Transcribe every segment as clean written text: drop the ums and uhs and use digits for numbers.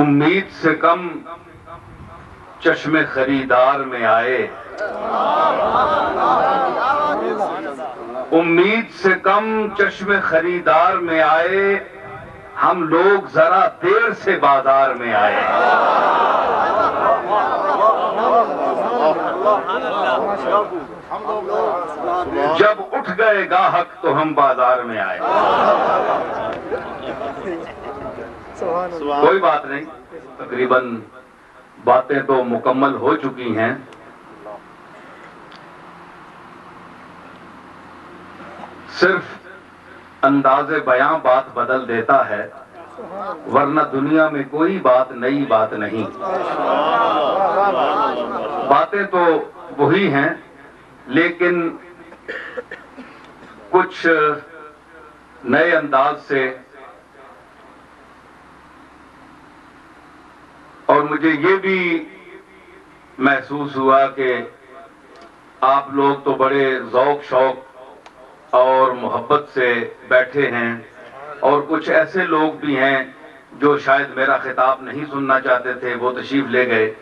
امید سے کم چشم خریدار میں آئے، امید سے کم چشم خریدار میں آئے، ہم لوگ ذرا دیر سے بازار میں آئے۔ جب اٹھ گئے گاہک تو ہم بازار میں آئے۔ کوئی بات نہیں، تقریباً باتیں تو مکمل ہو چکی ہیں۔ صرف انداز بیاں بات بدل دیتا ہے، ورنہ دنیا میں کوئی بات نئی بات نہیں۔ باتیں تو وہی ہیں، لیکن کچھ نئے انداز سے۔ اور مجھے یہ بھی محسوس ہوا کہ آپ لوگ تو بڑے ذوق شوق اور محبت سے بیٹھے ہیں، اور کچھ ایسے لوگ بھی ہیں جو شاید میرا خطاب نہیں سننا چاہتے تھے، وہ تشریف لے گئے۔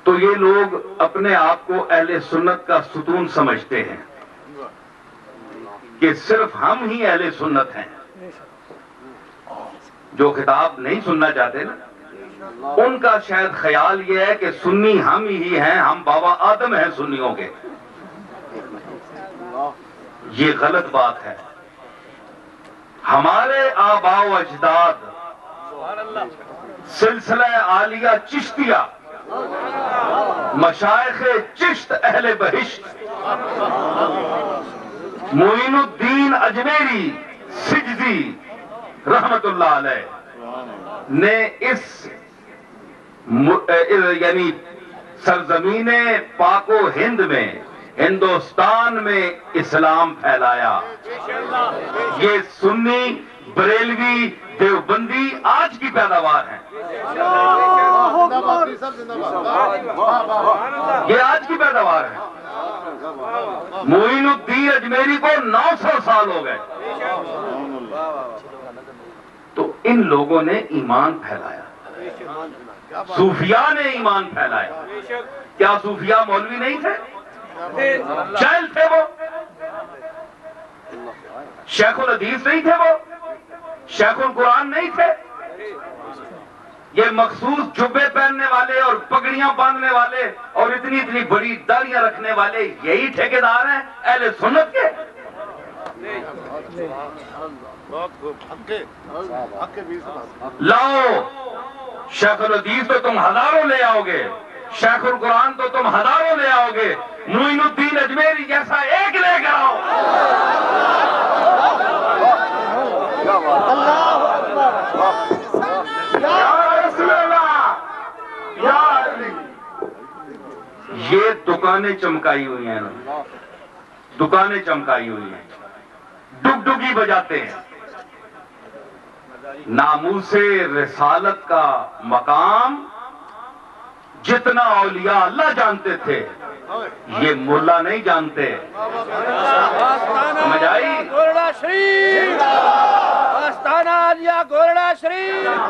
تو یہ لوگ اپنے آپ کو اہل سنت کا ستون سمجھتے ہیں کہ صرف ہم ہی اہل سنت ہیں۔ جو خطاب نہیں سننا چاہتے نا، ان کا شاید خیال یہ ہے کہ سنی ہم ہی ہیں، ہم بابا آدم ہیں سنیوں کے۔ یہ غلط بات ہے۔ ہمارے آباء و اجداد سلسلہ عالیہ چشتیہ، مشائخ چشت اہل بہشت، معین الدین اجمیری سجزی رحمت اللہ علیہ نے اس یعنی سرزمین پاک و ہند میں، ہندوستان میں اسلام پھیلایا۔ یہ سنی، بریلوی، دیوبندی آج کی پیداوار ہیں۔ یہ آج کی پیداوار ہے۔ معین الدین اجمیری کو 900 سال ہو گئے۔ تو ان لوگوں نے ایمان پھیلایا، صوفیاء نے ایمان پھیلایا۔ کیا صوفیاء مولوی نہیں تھے؟ جاہل تھے وہ؟ شیخ الحدیث نہیں تھے وہ؟ شیخ القرآن نہیں تھے؟ یہ مخصوص جبے پہننے والے اور پگڑیاں باندھنے والے اور اتنی اتنی بڑی داڑیاں رکھنے والے یہی ٹھیکیدار ہیں اہل سنت کے؟ لاؤ، شیخ الحدیث تو تم ہزاروں لے آؤ گے، شیخ القرآن تو تم ہزاروں لے آؤ گے، معین الدین اجمیری جیسا ایک لے کر آؤ۔ یہ دکانیں چمکائی ہوئی ہیں، دکانیں چمکائی ہوئی ہیں، ڈگڈگی بجاتے ہیں۔ ناموس رسالت کا مقام جتنا اولیاء اللہ جانتے تھے، یہ ملا نہیں جانتے۔ سمجھ آئی؟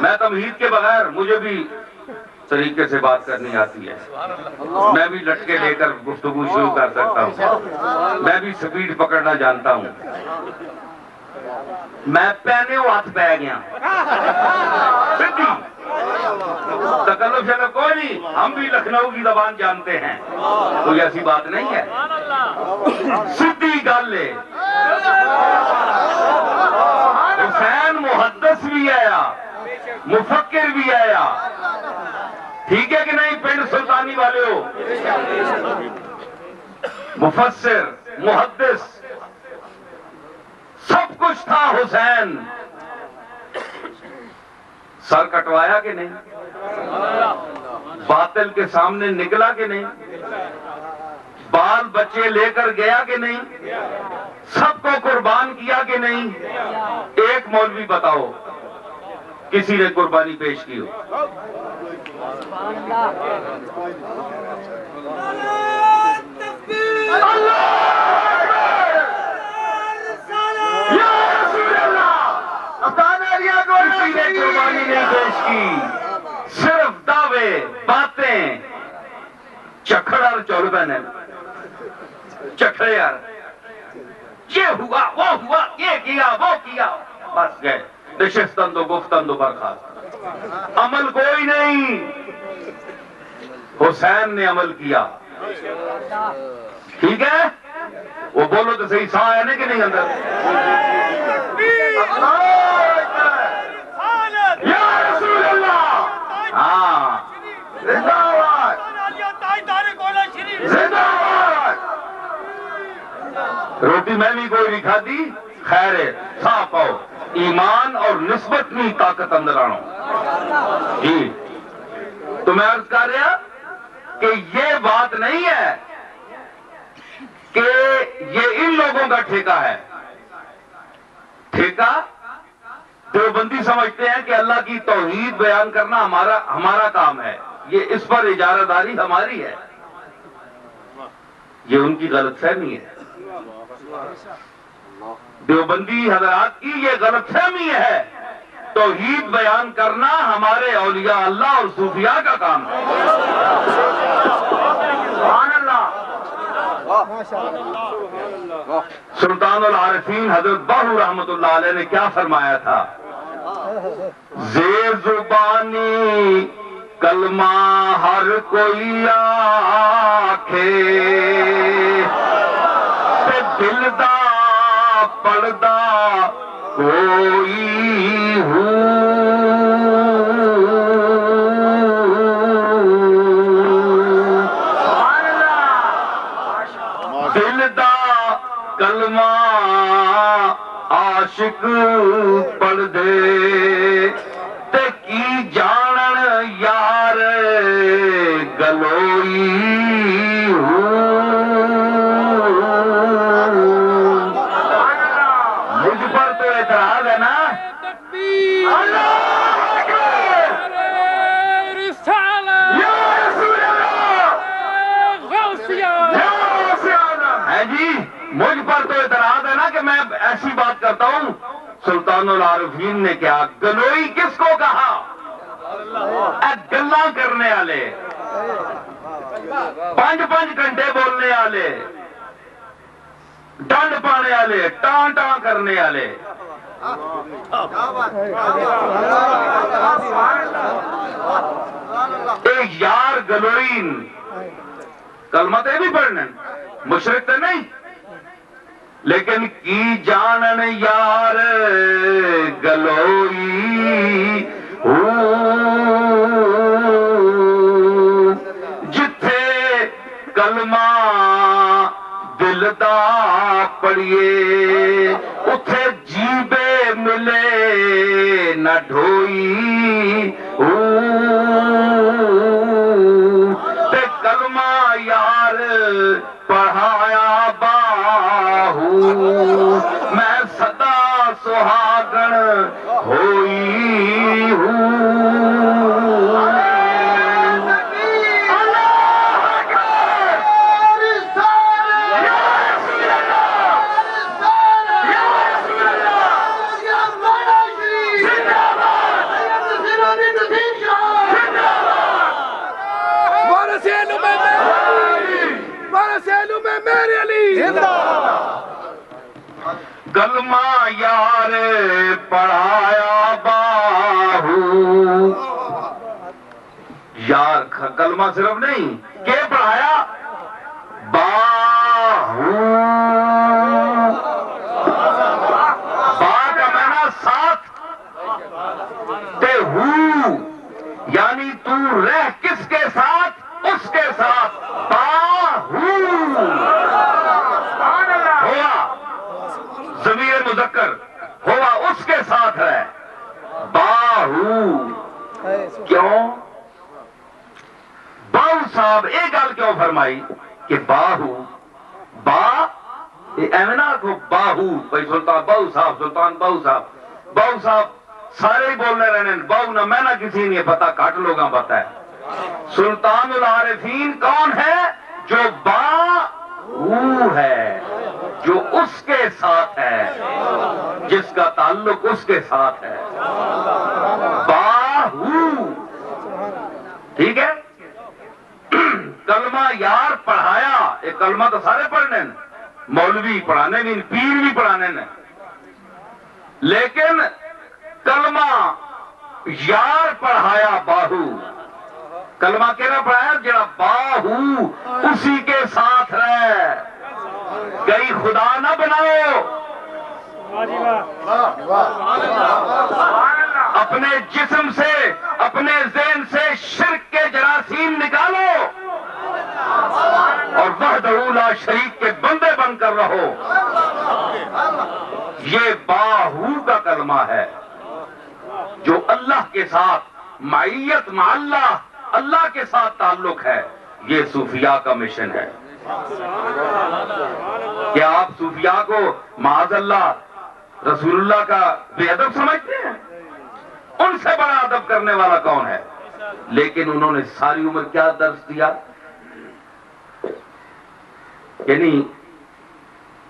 میں تمہید کے بغیر، مجھے بھی طریقے سے بات کرنی آتی ہے، میں بھی لٹکے لے کر گفتگو شروع کر سکتا ہوں، میں بھی سپیڈ پکڑنا جانتا ہوں۔ میں پہنے ہاتھ پہ گیا، تکلف شلف کوئی نہیں، ہم بھی لکھنؤ کی زبان جانتے ہیں، کوئی ایسی بات نہیں ہے، سیدھی گل ہے۔ حسین محدث بھی آیا، مفکر بھی آیا، ٹھیک ہے کہ نہیں؟ پنڈ سلطانی والے ہو، مفسر، محدث، سب کچھ تھا حسین۔ سر کٹوایا کہ نہیں؟ باطل کے سامنے نکلا کہ نہیں؟ بال بچے لے کر گیا کہ نہیں؟ سب کو قربان کیا کہ نہیں؟ ایک مولوی بتاؤ کسی نے قربانی پیش کی ہو؟ قربانی نہیں پیش کی، صرف دعوے، باتیں، چکھڑ اور چول پہنے چکھڑے یار، یہ ہوا وہ ہوا، یہ کیا وہ کیا، بس گئے نشستند و گفتند و برخاست، عمل کوئی نہیں۔ حسین نے عمل کیا، ٹھیک ہے، وہ بولو تو صحیح، سا ہے نا کہ نہیں اندر؟ یا رسول اللہ، ہاں زندہ آباد، زندہ آباد۔ روٹی میں بھی کوئی نہیں کھاتی، خیر ہے، سا پاؤ، ایمان اور نسبت میں طاقت اندر آنا جی۔ تو میں عرض کر رہا کہ یہ بات نہیں ہے کہ یہ ان لوگوں کا ٹھیکہ ہے۔ ٹھیکہ دیوبندی سمجھتے ہیں کہ اللہ کی توحید بیان کرنا ہمارا کام ہے، یہ اس پر اجارہ داری ہماری ہے، یہ ان کی غلط فہمی ہے۔ دیوبندی حضرات کی یہ غلط فہمی ہے، توحید بیان کرنا ہمارے اولیاء اللہ اور صوفیاء کا کام ہے۔ سبحان اللہ۔ سلطان العارفین حضرت باہو رحمت اللہ علیہ نے کیا فرمایا تھا؟ زیر زبانی کلمہ ہر کوئی آکھے، تے دل دا پڑدا کوئی ہوں، دل دا کلمہ عاشق پڑھ دے، تے کی جانن یار گلوئی ہوں۔ مجھ پر تو اعتراض ہے نا؟ جی مجھ پر تو اعتراض ہے نا کہ میں ایسی بات کرتا ہوں۔ سلطان العارفین نے کیا گلوئی کس کو کہا؟ گلاں کرنے والے، 5 گھنٹے بولنے والے، ڈنڈ پانے والے، ٹان ٹان کرنے والے۔ ایک یار گلوئین کلمہ تے بھی پڑھنے، مشرک تے نہیں، لیکن کی جانن یار گلوئی جتھے کلمہ دل دا پڑھیے، اتھے جیبے ملے نہ ڈھوئی، تے کلمہ یار پڑھایا باہو، میں سدا سہاگن ہوئی ہوں۔ کلمہ یار پڑھایا باہو، یار کلمہ صرف نہیں کہ پڑھایا باہو، با کا معنی ساتھ، تے ہو یعنی تو رہ کس کے ساتھ؟ اس کے ساتھ، باہو ہوا ضمیر مذکر، ہوا اس کے ساتھ ہے، باہو۔ کیوں؟ باہو صاحب ایک گل کیوں فرمائی کہ باہو، با ایمنا کو باہو، بھائی سلطان باہو صاحب، سلطان باہو صاحب، باہو صاحب سارے ہی بولنے رہنے، باہو نہ میں نہ کسی نہیں پتا، کٹ لوگاں پتا ہے۔ سلطان العارفین کون ہے؟ جو باہو ہے، جو اس کے ساتھ ہے، جس کا تعلق اس کے ساتھ ہے۔ کلمہ یار پڑھایا، ایک کلمہ تو سارے پڑھنے نے، مولوی پڑھانے نہیں، پیر بھی پڑھانے نے، لیکن کلمہ یار پڑھایا باہو، کلمہ کہنا پڑھایا جڑا باہو اسی کے ساتھ رہے، کئی خدا نہ بناؤ، اپنے جسم سے اپنے ذہن سے شرک کے جراثیم نکالو اور وحدہ لا شریک کے بندے بن کر رہو۔ یہ باہو کا کلمہ ہے جو اللہ کے ساتھ معیت مع اللہ، اللہ کے ساتھ تعلق ہے، یہ صوفیاء کا مشن ہے۔ کیا آپ صوفیاء کو معاذ اللہ رسول اللہ کا بے ادب سمجھتے ہیں؟ ان سے بڑا ادب کرنے والا کون ہے؟ لیکن انہوں نے ساری عمر کیا درس دیا؟ یعنی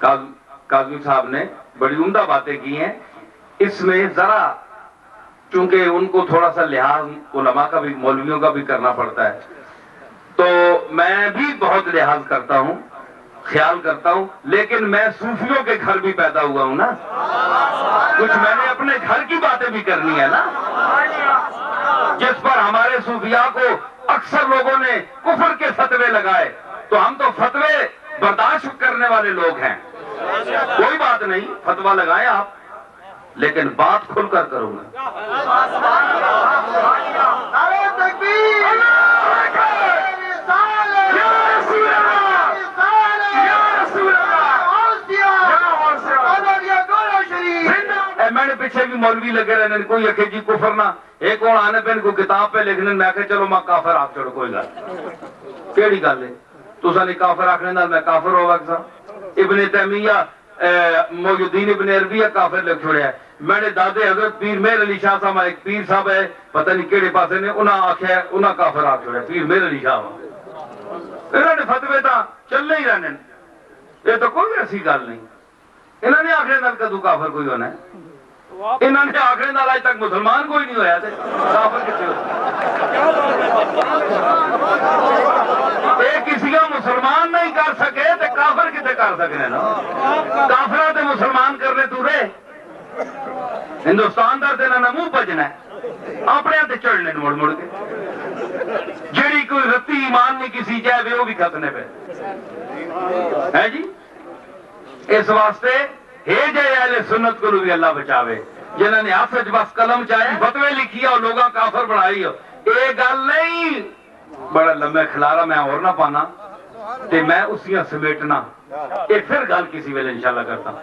قاضی صاحب نے بڑی عمدہ باتیں کی ہیں، اس میں ذرا چونکہ ان کو تھوڑا سا لحاظ علماء کا بھی مولویوں کا بھی کرنا پڑتا ہے، تو میں بھی بہت لحاظ کرتا ہوں، خیال کرتا ہوں، لیکن میں صوفیوں کے گھر بھی پیدا ہوا ہوں نا، کچھ میں نے اپنے گھر کی باتیں بھی کرنی ہے نا، جس پر ہمارے صوفیاء کو اکثر لوگوں نے کفر کے فتوے لگائے، تو ہم تو فتوے برداشت کرنے والے لوگ ہیں، کوئی بات نہیں، فتویٰ لگائیں آپ، لیکن بات کھل کر کروں گا۔ میں نے پیچھے بھی مولوی لگے رہنے، کوئی اکھے جی کفر نہ، ایک اور آنے پہ ان کو کتاب پہ لکھنے، میں کہ چلو میں کافر آپ چھوڑو، کوئی گل کیڑی گل ہے، تو سانی کافر آکھنے نال میں کافر ہو وقت سا۔ ابن تیمیہ محی الدین ابن عربی کافر لکھ چھوڑیا ہے، میں نے دادے حضرت پیر مہر علی شاہ صاحب، ایک پیر صاحب ہے پتہ نہیں کیڑے پاسے نے، انہاں آکھیا انہاں کافر آکھ چھوڑیا، پیر مہر علی شاہ، انہوں نے فتوے تا چلنے ہی رہنے، یہ تو کوئی ایسی گل نہیں، انہوں نے آخری نال کدو کافر کوئی ہونا ہے، انہوں نے آخری نال آج تک مسلمان کوئی نہیں ہویا تھے، کافر کتے ہوئے کسی کا مسلمان نہیں کر سکے تو کافر کتے کر سکنے نا، کافرہ تے مسلمان کرنے تو رہے، ہندوستان دا تے نہ منہ بجنا ہے، اپنے تے چڑھنے مڑ مڑ کے، جیڑی کوئی رتی ایمان نہیں کسی جائے وہ بھی کھتنے پہ ہے جی۔ اس واسطے ہے جائے اہل سنت کو بھی اللہ بچاوے، جنہوں نے ہاتھ بس قلم چاہی فتوے لکھی اور لوگاں کافر بنائی ہو، یہ گل نہیں، بڑا لمبے کھلارا میں اور نہ پانا تے میں اسیاں سمیٹنا، یہ پھر گل کسی ویلے انشاءاللہ کرتا ہوں۔